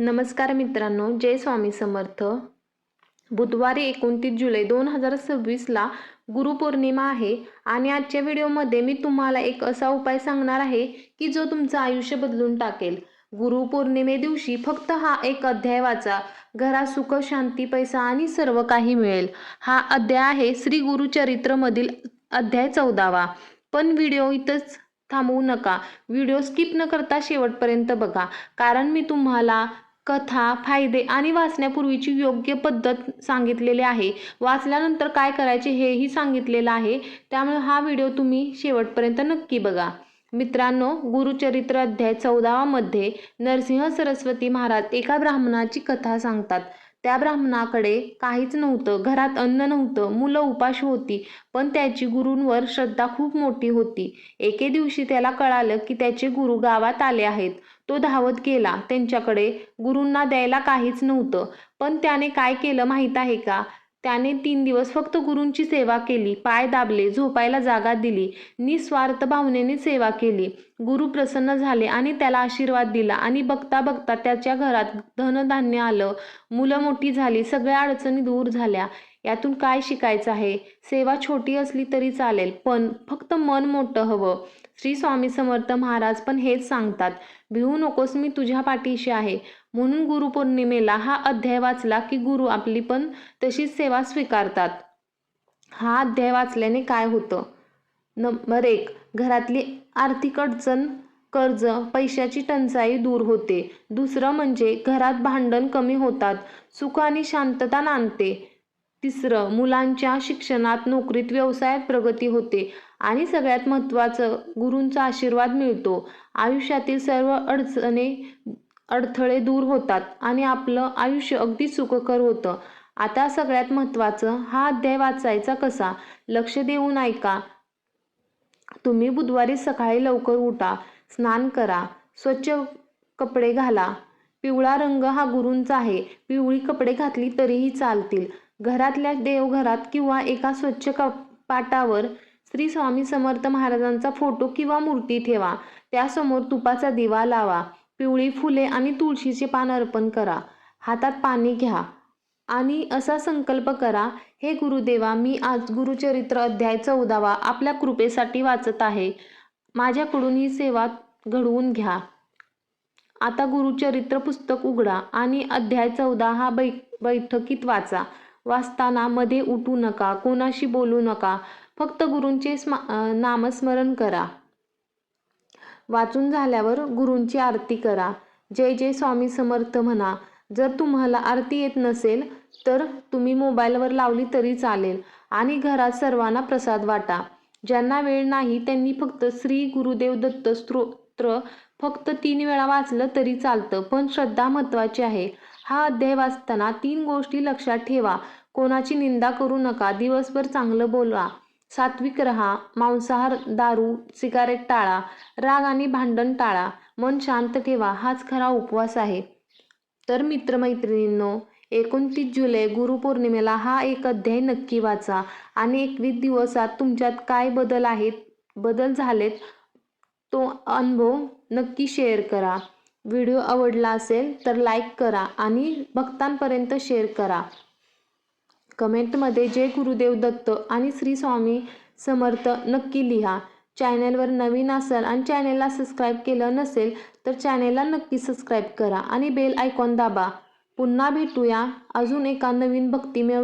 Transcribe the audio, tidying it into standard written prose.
नमस्कार मित्रांनो, जय स्वामी समर्थ. बुधवारी 29 जुलै 2026ला गुरुपौर्णिमा आहे आणि आजच्या व्हिडिओमध्ये मी तुम्हाला एक असा उपाय सांगणार आहे की जो तुमचं आयुष्य बदलून टाकेल. गुरुपौर्णिमे दिवशी फक्त हा एक अध्याय वाचा. घरात सुख, शांती, पैसा आणि सर्व काही मिळेल. हा अध्याय आहे श्री गुरुचरित्र मधील अध्याय 14वा. पण व्हिडिओ इथंच थांबवू नका. व्हिडिओ स्किप न करता शेवटपर्यंत बघा, कारण मी तुम्हाला कथा, फायदे आणि वाचण्यापूर्वीची योग्य पद्धत सांगितलेली आहे. वाचल्यानंतर काय करायचे हेही सांगितलेलं आहे. त्यामुळे हा व्हिडिओ तुम्ही शेवटपर्यंत नक्की बघा. मित्रांनो, गुरुचरित्र अध्याय 14 मध्ये नरसिंह सरस्वती महाराज एका ब्राह्मणाची कथा सांगतात. त्या ब्राह्मणाकडे काहीच नव्हतं, घरात अन्न नव्हतं, मुलं उपाशी होती, पण त्याची गुरूंवर श्रद्धा खूप मोठी होती. एके दिवशी त्याला कळालं की त्याचे गुरु गावात आले आहेत. तो धावत गेला त्यांच्याकडे. गुरूंना द्यायला काहीच नव्हतं, पण त्याने काय केलं माहीत आहे का? त्याने 3 दिवस फक्त गुरूंची सेवा केली, पाय दाबले, झोपायला जागा दिली, निस्वार्थ भावनेने सेवा केली. गुरु प्रसन्न झाले आणि त्याला आशीर्वाद दिला आणि बघता बघता त्याच्या घरात धनधान्य आलं, मुलं मोठी झाली, सगळ्या अडचणी दूर झाल्या. यातून काय शिकायचं आहे? सेवा छोटी असली तरी चालेल, पण फक्त मन मोठं हवं. श्री स्वामी समर्थ महाराज पण हेच सांगतात. भिवू नकोस, मी तुझ्या पाठीशी आहे. म्हणून गुरुपौर्णिमेला हा अध्याय वाचला की गुरु आपली पण तशीच सेवा स्वीकारतात. हा अध्याय वाचल्याने काय होतं? नंबर 1, घरातली आर्थिक अडचण, कर्ज, पैशाची टंचाई दूर होते. दुसरं म्हणजे घरात भांडण कमी होतात, सुख आणि शांतता नांदते. तिसरं, मुलांच्या शिक्षणात, नोकरीत, व्यवसायात प्रगती होते. आणि सगळ्यात महत्त्वाचं, गुरूंचा आशीर्वाद मिळतो. आयुष्यातील सर्व अडथळे दूर होतात आणि आपलं आयुष्य अगदी सुखकर होतं. आता सगळ्यात महत्त्वाचं, हा अध्याय वाचायचा कसा? लक्ष देऊन ऐका. तुम्ही बुधवारी सकाळी लवकर उठा, स्नान करा, स्वच्छ कपडे घाला. पिवळा रंग हा गुरूंचा आहे. पिवळी कपडे घातली तरीही चालतील. घरातल्या देवघरात किंवा एका स्वच्छ कपाटावर श्री स्वामी समर्थ महाराजांचा फोटो किंवा मूर्ती ठेवा. त्यासमोर तुपाचा दिवा लावा. पिवळी फुले आणि तुळशीचे पान अर्पण करा. हातात पाणी घ्या आणि असा संकल्प करा, हे गुरुदेवा, मी आज गुरुचरित्र अध्याय 14वा आपल्या कृपेसाठी वाचत आहे. माझ्याकडून ही सेवा घडवून घ्या. आता गुरुचरित्र पुस्तक उघडा आणि अध्याय 14 हा बैठकीत वाचा. वाचताना मध्ये उठू नका, कोणाशी बोलू नका, फक्त गुरूंचे नामस्मरण करा. वाचून झाल्यावर गुरूंची आरती करा. जय जय स्वामी समर्थ म्हणा. जर तुम्हाला आरती येत नसेल तर तुम्ही मोबाईलवर लावली तरी चालेल आणि घरात सर्वांना प्रसाद वाटा. ज्यांना वेळ नाही त्यांनी फक्त श्री गुरुदेव दत्त स्तोत्र फक्त 3 वेळा वाचलं तरी चालतं, पण श्रद्धा महत्त्वाची आहे. हा अध्याय वाचताना 3 गोष्टी लक्षात ठेवा. कोणाची निंदा करू नका, दिवसभर चांगलं बोला, सात्विक रहा, मांसाहार, दारू, सिगारेट टाळा, राग आणि भांडण टाळा, मन शांत ठेवा. हाच खरा उपवास आहे. तर मित्रमैत्रिणींनो, 29 जुलै गुरुपौर्णिमेला हा एक अध्याय नक्की वाचा आणि 21 दिवसात तुमच्यात काय बदल झालेत तो अनुभव नक्की शेअर करा. व्हिडिओ आवडला असेल तर लाईक करा आणि भक्तांपर्यंत शेअर करा. कमेंटमध्ये जय गुरुदेव दत्त आणि श्री स्वामी समर्थ नक्की लिहा. चॅनलवर नवीन असाल आणि चॅनलला सबस्क्राईब केलं नसेल तर चॅनलला नक्की सबस्क्राईब करा आणि बेल आयकॉन दाबा. पुन्हा भेटूया अजून एका नवीन भक्तिमय